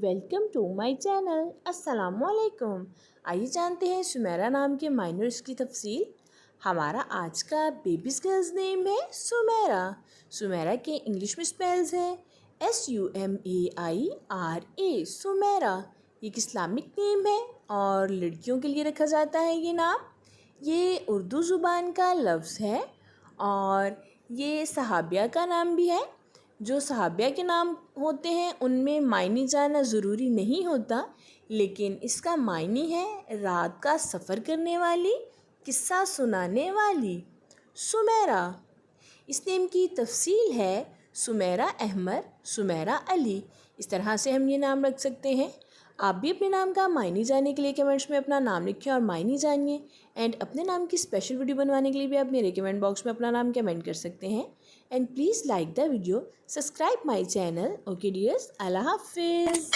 Welcome to my channel. अस्सलामुअलैकुम। आइए जानते हैं सुमेरा नाम के माइनर्स की तफसील। हमारा आज का बेबीज़ गर्ल्स नेम है सुमेरा। सुमेरा के इंग्लिश में स्पेल्स है SUMAIRA, सुमेरा। ये एक इस्लामिक नेम है और लड़कियों के लिए रखा जाता है ये नाम। ये उर्दू ज़ुबान का लफ्ज़ है और ये सहाबिया का नाम भी है। जो सहाबिया के नाम होते हैं उनमें मायने जाना ज़रूरी नहीं होता, लेकिन इसका मायने है रात का सफ़र करने वाली, किस्सा सुनाने वाली। सुमेरा, इस नेम की तफसील है सुमेरा अहमद, सुमेरा अली। इस तरह से हम ये नाम रख सकते हैं। आप भी अपने नाम का मायने जानने के लिए कमेंट्स में अपना नाम लिखें और मायने जानिए। एंड अपने नाम की स्पेशल वीडियो बनवाने के लिए भी आप मेरे कमेंट बॉक्स में अपना नाम कमेंट कर सकते हैं। And please like the video, subscribe my channel. Okay dears, अल्लाह हाफिज़।